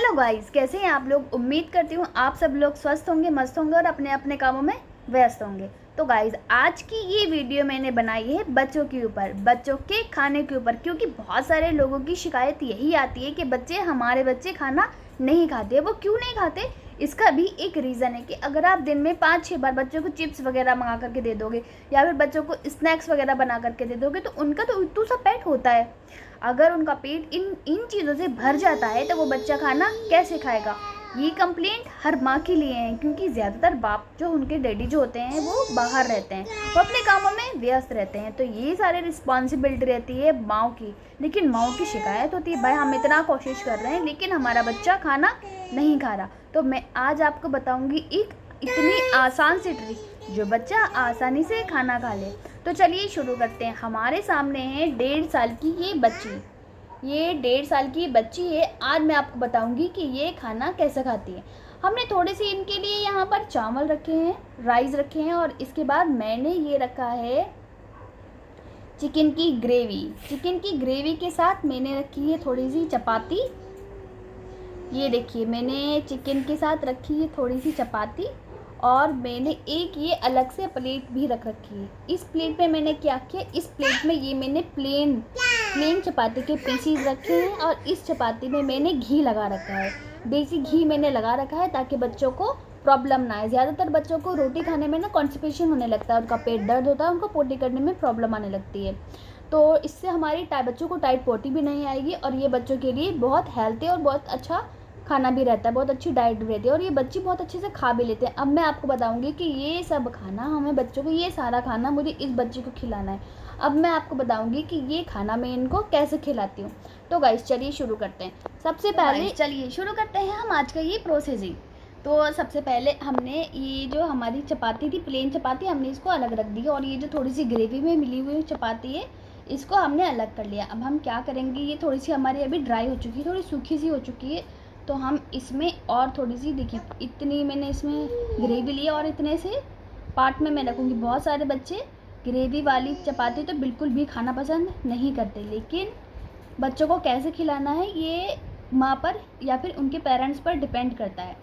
Hello guys, कैसे हैं आप लोग। उम्मीद करती हूँ आप सब लोग स्वस्थ होंगे, मस्त होंगे और अपने अपने कामों में व्यस्त होंगे। तो गाइस, आज की ये वीडियो मैंने बनाई है बच्चों के ऊपर, बच्चों के खाने के ऊपर, क्योंकि बहुत सारे लोगों की शिकायत यही आती है कि हमारे बच्चे खाना नहीं खाते। वो क्यों नहीं खाते, इसका भी एक रीज़न है कि अगर आप दिन में 5-6 बार बच्चों को चिप्स वगैरह मंगा करके दे दोगे या फिर बच्चों को स्नैक्स वगैरह बना करके दे दोगे तो उनका तो उल्टू सा पेट होता है। अगर उनका पेट इन इन चीज़ों से भर जाता है तो वो बच्चा खाना कैसे खाएगा। ये कंप्लेंट हर माँ के लिए है, क्योंकि ज़्यादातर बाप जो उनके डैडी जो होते हैं वो बाहर रहते हैं, वो अपने कामों में व्यस्त रहते हैं, तो ये सारी रिस्पॉन्सिबिलिटी रहती है माँ की। लेकिन माँ की शिकायत होती है, भाई हम इतना कोशिश कर रहे हैं लेकिन हमारा बच्चा खाना नहीं खा रहा। तो मैं आज आपको बताऊंगी एक इतनी आसान सी ट्रिक जो बच्चा आसानी से खाना खा ले। तो चलिए शुरू करते हैं। हमारे सामने है 1.5 साल की ये बच्ची, ये 1.5 साल की बच्ची है। आज मैं आपको बताऊंगी कि ये खाना कैसे खाती है। हमने थोड़े से इनके लिए यहाँ पर चावल रखे हैं, राइस रखे हैं, और इसके बाद मैंने ये रखा है चिकन की ग्रेवी। चिकन की ग्रेवी के साथ मैंने रखी है थोड़ी सी चपाती। ये देखिए, मैंने चिकन के साथ रखी है थोड़ी सी चपाती, और मैंने एक ये अलग से प्लेट भी रख रखी है। इस प्लेट में मैंने क्या किया, इस प्लेट में ये मैंने प्लेन चपाती के पीसीज रखे हैं, और इस चपाती में मैंने घी लगा रखा है। देसी घी मैंने लगा रखा है ताकि बच्चों को प्रॉब्लम ना आए। ज़्यादातर बच्चों को रोटी खाने में ना कॉन्स्टिपेशन होने लगता है, उनका पेट दर्द होता है, उनको पोटी करने में प्रॉब्लम आने लगती है। तो इससे हमारी बच्चों को टाइट पोटी भी नहीं आएगी, और ये बच्चों के लिए बहुत हेल्थी और बहुत अच्छा खाना भी रहता है, बहुत अच्छी डाइट भी रहती है, और ये बच्चे बहुत अच्छे से खा भी लेते हैं। अब मैं आपको बताऊंगी कि ये सब खाना हमें बच्चों को, ये सारा खाना मुझे इस बच्चे को खिलाना है। अब मैं आपको बताऊंगी कि ये खाना मैं इनको कैसे खिलाती हूँ। तो गाइस चलिए शुरू करते हैं। सबसे पहले चलिए शुरू करते हैं हम आज का ये प्रोसेसिंग। तो सबसे पहले हमने ये जो हमारी चपाती थी, प्लेन चपाती, हमने इसको अलग रख दी, और ये जो थोड़ी सी ग्रेवी में मिली हुई चपाती है इसको हमने अलग कर लिया। अब हम क्या करेंगे, ये थोड़ी सी हमारी अभी ड्राई हो चुकी है, थोड़ी सूखी सी हो चुकी है, तो हम इसमें और थोड़ी सी, देखिए इतनी मैंने इसमें ग्रेवी ली, और इतने से पार्ट में मैं रखूँगी। बहुत सारे बच्चे ग्रेवी वाली चपाती तो बिल्कुल भी खाना पसंद नहीं करते, लेकिन बच्चों को कैसे खिलाना है ये माँ पर या फिर उनके पेरेंट्स पर डिपेंड करता है।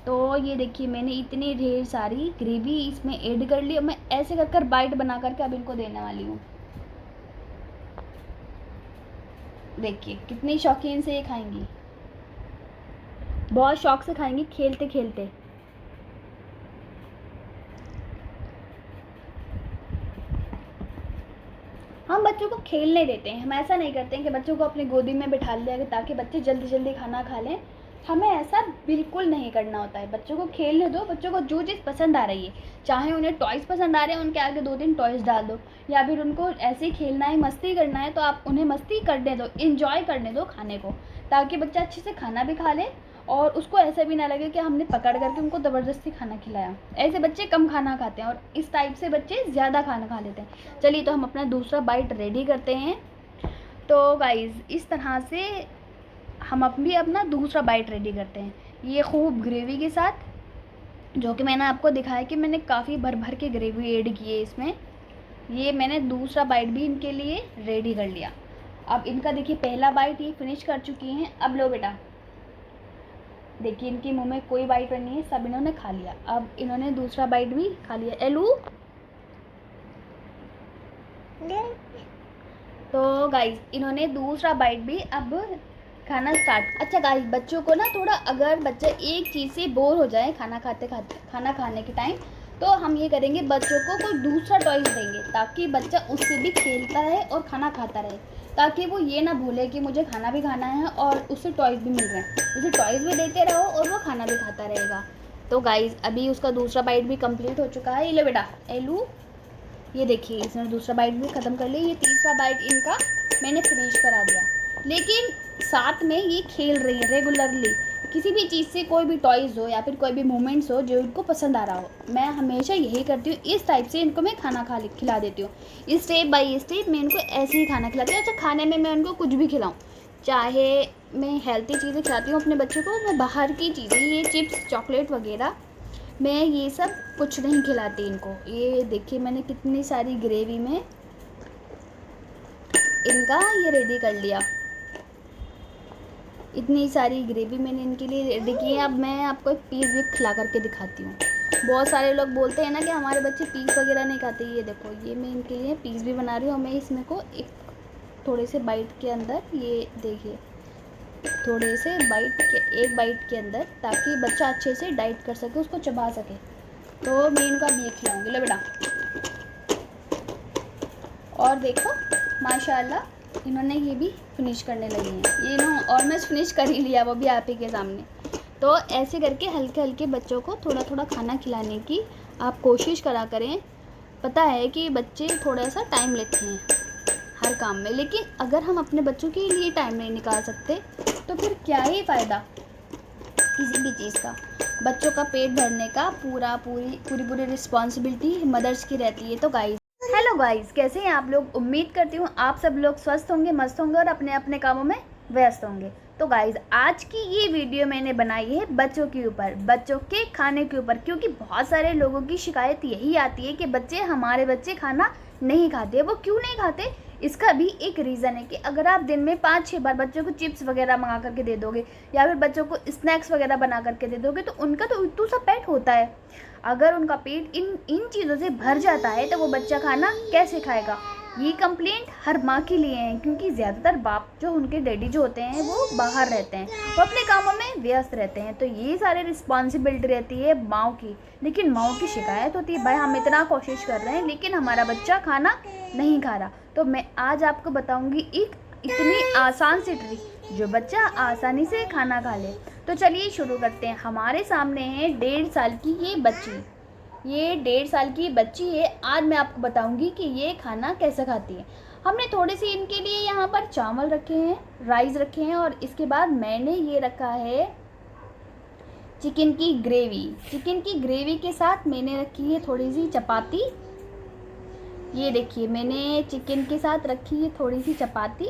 तो ये देखिए, मैंने इतनी ढेर सारी ग्रेवी इसमें ऐड कर ली। मैं ऐसे कर कर बाइट बना करके अब इनको देने वाली हूँ। देखिए कितनी शौकीन से ये खाएंगी, बहुत शौक से खाएंगी, खेलते खेलते। हम बच्चों को खेलने देते हैं, हम ऐसा नहीं करते हैं कि बच्चों को अपनी गोदी में बिठा लिया ताकि बच्चे जल्दी जल्दी खाना खा लें। हमें ऐसा बिल्कुल नहीं करना होता है। बच्चों को खेलने दो, बच्चों को जो चीज़ पसंद आ रही है, चाहे उन्हें टॉयज़ पसंद आ रहे हैं, उनके आगे 2-3 टॉयज़ डाल दो, या फिर उनको ऐसे ही खेलना है, मस्ती करना है, तो आप उन्हें मस्ती करने दो, इंजॉय करने दो खाने को, ताकि बच्चा अच्छे से खाना भी खा ले और उसको ऐसा भी ना लगे कि हमने पकड़ करके उनको ज़बरदस्ती खाना खिलाया। ऐसे बच्चे कम खाना खाते हैं और इस टाइप से बच्चे ज़्यादा खाना खा लेते हैं। चलिए, तो हम अपना दूसरा बाइट रेडी करते हैं। तो गाइज़, इस तरह से हम अपना दूसरा बाइट रेडी करते हैं, ये खूब ग्रेवी के साथ, जो कि मैंने आपको दिखाया कि मैंने काफ़ी भर भर के ग्रेवी ऐड की है इसमें। ये मैंने दूसरा बाइट भी इनके लिए रेडी कर लिया। अब इनका देखिए पहला बाइट ये फिनिश कर चुकी हैं। अब लो बेटा, देखिए इनके मुंह में कोई बाइट नहीं है, सब इन्होंने खा लिया। अब इन्होंने दूसरा बाइट भी खा लिया। एलू, तो गाइस इन्होंने दूसरा बाइट भी अब खाना स्टार्ट। अच्छा गाइस, बच्चों को ना थोड़ा, अगर बच्चा एक चीज़ से बोर हो जाए खाना खाने के टाइम, तो हम ये करेंगे, बच्चों को कोई दूसरा टॉयज़ देंगे ताकि बच्चा उससे भी खेलता रहे और खाना खाता रहे, ताकि वो ये ना भूले कि मुझे खाना भी खाना है और उससे टॉयज़ भी मिल रहे हैं। उसे टॉयज़ भी देते रहो और वो खाना भी खाता रहेगा। तो गाइस, अभी उसका दूसरा बाइट भी कंप्लीट हो चुका है। ये लो बेटा एलू, ये देखिए इसने दूसरा बाइट भी ख़त्म कर लिया। ये तीसरा बाइट इनका मैंने फिनिश करा दिया। लेकिन साथ में ये खेल रही है रेगुलरली, किसी भी चीज़ से, कोई भी टॉयज़ हो या फिर कोई भी मोमेंट्स हो जो इनको पसंद आ रहा हो। मैं हमेशा यही करती हूँ, इस टाइप से इनको मैं खाना खिला देती हूँ। स्टेप बाय स्टेप मैं इनको ऐसे ही खाना खिलाती हूँ। अच्छा, खाने में मैं उनको कुछ भी खिलाऊँ, चाहे मैं हेल्थी चीज़ें खिलाती हूँ अपने बच्चों को, मैं बाहर की चीज़ें, ये चिप्स चॉकलेट वगैरह, मैं ये सब कुछ नहीं खिलाती इनको। ये देखिए मैंने कितनी सारी ग्रेवी में इनका ये रेडी कर लिया। इतनी सारी ग्रेवी मैंने इनके लिए रेडी की है। अब मैं आपको एक पीस भी खिला करके दिखाती हूँ। बहुत सारे लोग बोलते हैं ना कि हमारे बच्चे पीस वगैरह नहीं खाते। ये देखो, ये मैं इनके लिए पीस भी बना रही हूँ। मैं इसमें को एक थोड़े से बाइट के अंदर, ये देखिए, थोड़े से एक बाइट के अंदर, ताकि बच्चा अच्छे से डाइट कर सके, उसको चबा सके। तो मैं इनका भी खिलाऊँगी। लो बेटा। और देखो माशाल्लाह इन्होंने ये भी फिनिश करने लगे हैं। ये इन्होंने ऑलमोस्ट फिनिश कर ही लिया, वो भी आप ही के सामने। तो ऐसे करके हल्के हल्के बच्चों को थोड़ा थोड़ा खाना खिलाने की आप कोशिश करा करें। पता है कि बच्चे थोड़ा सा टाइम लेते हैं हर काम में, लेकिन अगर हम अपने बच्चों के लिए टाइम नहीं निकाल सकते तो फिर क्या ही फ़ायदा किसी भी चीज़ का। बच्चों का पेट भरने का पूरी रिस्पॉन्सिबिलिटी मदर्स की रहती है। तो गाइस, हेलो गाइस, कैसे हैं आप लोग? उम्मीद करती हूँ आप सब लोग स्वस्थ होंगे, मस्त होंगे और अपने अपने कामों में व्यस्त होंगे। तो गाइस, आज की ये वीडियो मैंने बनाई है बच्चों के ऊपर, बच्चों के खाने के ऊपर, क्योंकि बहुत सारे लोगों की शिकायत यही आती है कि हमारे बच्चे खाना नहीं खाते। वो क्यों नहीं खाते? इसका भी एक रीज़न है कि अगर आप दिन में 5-6 बार बच्चों को चिप्स वगैरह मंगा करके दे दोगे या फिर बच्चों को स्नैक्स वगैरह बना करके दे दोगे, तो उनका तो उतू सा पेट होता है। अगर उनका पेट इन चीज़ों से भर जाता है तो वो बच्चा खाना कैसे खाएगा? ये कंप्लेंट हर माँ के लिए है, क्योंकि ज़्यादातर बाप जो उनके डैडी जो होते हैं वो बाहर रहते हैं, वो अपने कामों में व्यस्त रहते हैं। तो ये सारी रिस्पॉन्सिबिलिटी रहती है माँओं की। लेकिन माँओं की शिकायत होती है, भाई हम इतना कोशिश कर रहे हैं लेकिन हमारा बच्चा खाना नहीं खा रहा। तो मैं आज आपको बताऊंगी एक इतनी आसान सी ट्रिक जो बच्चा आसानी से खाना खा ले। तो चलिए शुरू करते हैं। हमारे सामने है 1.5 साल की ये बच्ची। ये 1.5 साल की बच्ची है। आज मैं आपको बताऊंगी कि ये खाना कैसे खाती है। हमने थोड़े से इनके लिए यहाँ पर चावल रखे हैं, राइस रखे हैं, और इसके बाद मैंने ये रखा है चिकन की ग्रेवी। चिकन की ग्रेवी के साथ मैंने रखी है थोड़ी सी चपाती। ये देखिए, मैंने चिकन के साथ रखी है थोड़ी सी चपाती,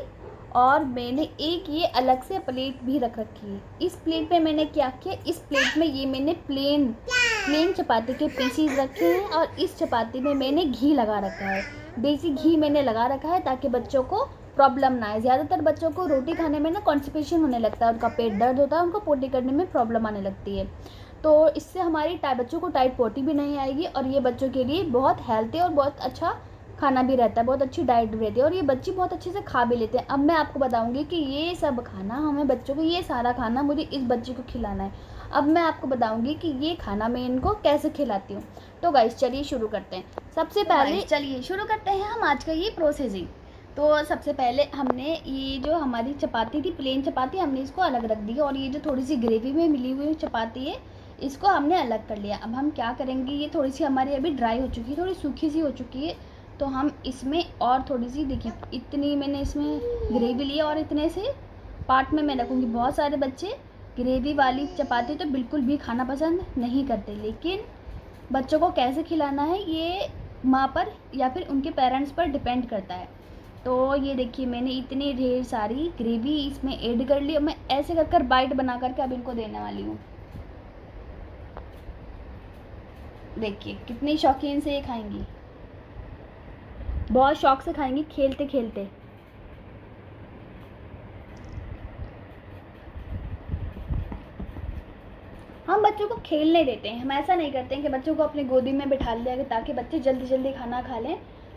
और मैंने एक ये अलग से प्लेट भी रख रखी है। इस प्लेट में मैंने क्या किया, इस प्लेट में ये मैंने प्लेन चपाती के पीसीज रखे हैं, और इस चपाती में मैंने घी लगा रखा है। देसी घी मैंने लगा रखा है ताकि बच्चों को प्रॉब्लम ना आए। ज़्यादातर बच्चों को रोटी खाने में ना कॉन्स्टिपेशन होने लगता है, उनका पेट दर्द होता है, उनको पोटी करने में प्रॉब्लम आने लगती है। तो इससे हमारी बच्चों को टाइट पोटी भी नहीं आएगी, और ये बच्चों के लिए बहुत हेल्थी और बहुत अच्छा खाना भी रहता है, बहुत अच्छी डाइट भी रहती है, और ये बच्चे बहुत अच्छे से खा भी लेते हैं। अब मैं आपको बताऊंगी कि ये सब खाना हमें बच्चों को, ये सारा खाना मुझे इस बच्चे को खिलाना है। अब मैं आपको बताऊंगी कि ये खाना मैं इनको कैसे खिलाती हूँ। तो गाइस चलिए शुरू करते हैं। सबसे पहले चलिए शुरू करते हैं हम आज का ये प्रोसेसिंग। तो सबसे पहले हमने ये जो हमारी चपाती थी, प्लेन चपाती, हमने इसको अलग रख दी, और ये जो थोड़ी सी ग्रेवी में मिली हुई चपाती है इसको हमने अलग कर लिया। अब हम क्या करेंगे, ये थोड़ी सी हमारी अभी ड्राई हो चुकी है, थोड़ी सूखी सी हो चुकी है, तो हम इसमें और थोड़ी सी, देखिए इतनी मैंने इसमें ग्रेवी ली, और इतने से पार्ट में मैं रखूँगी। बहुत सारे बच्चे ग्रेवी वाली चपाती तो बिल्कुल भी खाना पसंद नहीं करते, लेकिन बच्चों को कैसे खिलाना है ये माँ पर या फिर उनके पेरेंट्स पर डिपेंड करता है। तो ये देखिए, मैंने इतनी ढेर सारी ग्रेवी इसमें ऐड कर ली, और मैं ऐसे कर कर बाइट बना करके अब इनको देने वाली हूँ। देखिए कितनी शौकीन से ये खाएंगी, बहुत शौक से खाएंगी, खेलते खेलते। हम बच्चों को खेलने देते हैं, हम ऐसा नहीं करते हैं कि बच्चों को अपनी गोदी में बिठा लिया ताकि बच्चे जल्दी जल्दी खाना खा लें।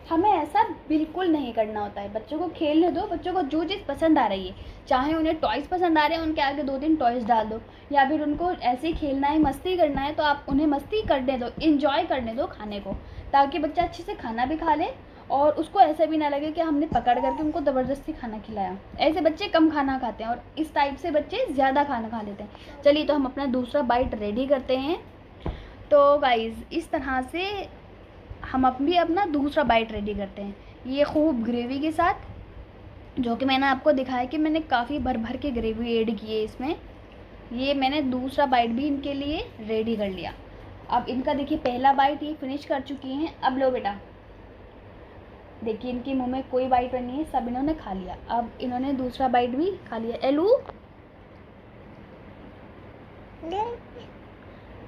हमें ऐसा बिल्कुल नहीं करना होता है। बच्चों को खेलने दो, बच्चों को जो चीज़ पसंद आ रही है, चाहे उन्हें टॉयज़ पसंद आ रहे हैं, उनके आगे 2-3 टॉयज़ डाल दो, या फिर उनको ऐसे ही खेलना है, मस्ती करना है, तो आप उन्हें मस्ती करने दो, इंजॉय करने दो खाने को, ताकि बच्चा अच्छे से खाना भी खा ले और उसको ऐसा भी ना लगे कि हमने पकड़ करके उनको ज़बरदस्ती खाना खिलाया। ऐसे बच्चे कम खाना खाते हैं और इस टाइप से बच्चे ज़्यादा खाना खा लेते हैं। चलिए, तो हम अपना दूसरा बाइट रेडी करते हैं। तो गाइज़, इस तरह से हम अपना दूसरा बाइट रेडी करते हैं, ये खूब ग्रेवी के साथ, जो कि मैंने आपको दिखाया कि मैंने काफ़ी भर भर के ग्रेवी ऐड की है इसमें। ये मैंने दूसरा बाइट भी इनके लिए रेडी कर लिया। अब इनका देखिए पहला बाइट ये फिनिश कर चुकी हैं। अब लो बेटा, देखिए इनके मुंह में कोई बाइट नहीं है, सब इन्होंने खा लिया। अब इन्होंने दूसरा बाइट भी खा लिया। एलू,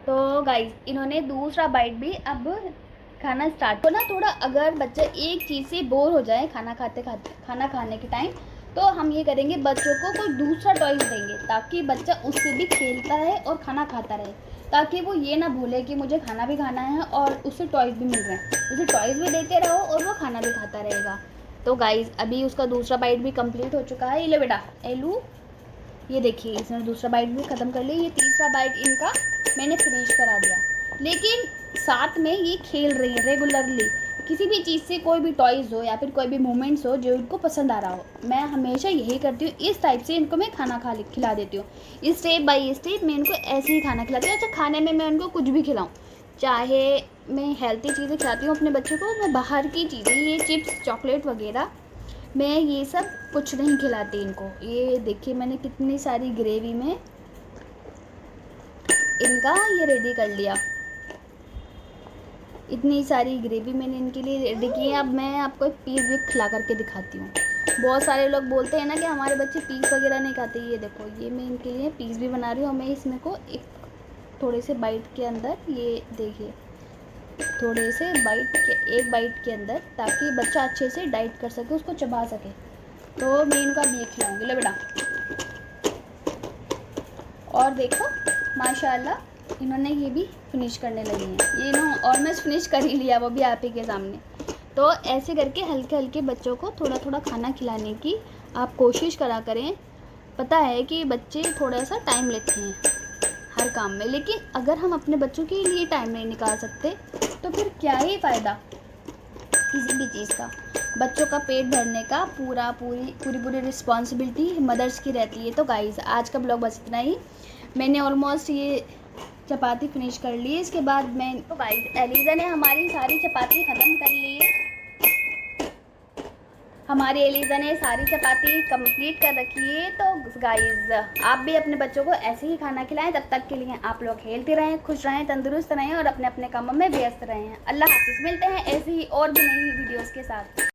तो गाइस इन्होंने दूसरा बाइट भी अब खाना स्टार्ट को ना, थोड़ा अगर बच्चा एक चीज़ से बोर हो जाए खाना खाने के टाइम, तो हम ये करेंगे, बच्चों को कोई दूसरा टॉयज देंगे ताकि बच्चा उससे भी खेलता रहे और खाना खाता रहे, ताकि वो ये ना भूले कि मुझे खाना भी खाना है और उससे टॉयज भी मिल रहे हैं। उसे टॉयज भी देते रहो और वो खाना भी खाता रहेगा। तो गाइज़ अभी उसका दूसरा बाइट भी कंप्लीट हो चुका है। ये लो बेटा एलू, ये देखिए इसने दूसरा बाइट भी ख़त्म कर लिया। ये तीसरा बाइट इनका मैंने फिनिश करा दिया। लेकिन साथ में ये खेल रही है रेगुलरली, किसी भी चीज़ से, कोई भी टॉयज़ हो या फिर कोई भी मोमेंट्स हो जो इनको पसंद आ रहा हो। मैं हमेशा यही करती हूँ, इस टाइप से इनको मैं खाना खिला देती हूँ। स्टेप बाय स्टेप मैं इनको ऐसे ही खाना खिलाती हूँ। अच्छा, खाने में मैं उनको कुछ भी खिलाऊँ, चाहे मैं हेल्थी चीज़ें खिलाती हूँ अपने बच्चों को, मैं बाहर की चीज़ें, ये चिप्स चॉकलेट वगैरह, मैं ये सब कुछ नहीं खिलाती इनको। ये देखिए मैंने कितनी सारी ग्रेवी में इनका ये रेडी कर लिया। इतनी सारी ग्रेवी मैंने इनके लिए रेडी की है। अब मैं आपको एक पीस भी खिला करके दिखाती हूँ। बहुत सारे लोग बोलते हैं ना कि हमारे बच्चे पीस वगैरह नहीं खाते। ये देखो, ये मैं इनके लिए पीस भी बना रही हूँ। मैं इसमें को एक थोड़े से बाइट के अंदर, ये देखिए थोड़े से एक बाइट के अंदर, ताकि बच्चा अच्छे से डाइट कर सके, उसको चबा सके। तो मैं इनका भी खिलाऊंगी। ले बेटा, और देखो माशाल्लाह इन्होंने ये भी फिनिश करने लगी हैं। ये इन्होंने ऑलमोस्ट फिनिश कर ही लिया, वो भी आप ही के सामने। तो ऐसे करके हल्के हल्के बच्चों को थोड़ा थोड़ा खाना खिलाने की आप कोशिश करा करें। पता है कि बच्चे थोड़ा सा टाइम लेते हैं हर काम में, लेकिन अगर हम अपने बच्चों के लिए टाइम नहीं निकाल सकते तो फिर क्या ही फ़ायदा किसी भी चीज़ का। बच्चों का पेट भरने का पूरी रिस्पॉन्सिबिलिटी मदर्स की रहती है। तो गाइज़ आज का ब्लॉग बस इतना ही। मैंने ऑलमोस्ट ये चपाती फिनिश कर ली है। इसके बाद मैं, तो गाइज़ एलिज़ा ने हमारी सारी चपाती ख़त्म कर ली है। हमारी एलिज़ा ने सारी चपाती कंप्लीट कर रखी है। तो गाइज़ आप भी अपने बच्चों को ऐसे ही खाना खिलाएं। तब तक के लिए आप लोग हेल्थी रहें, खुश रहें, तंदुरुस्त रहें और अपने अपने कामों में व्यस्त रहें। अल्लाह हाफिज़। मिलते हैं ऐसे ही और भी नई वीडियोज़ के साथ।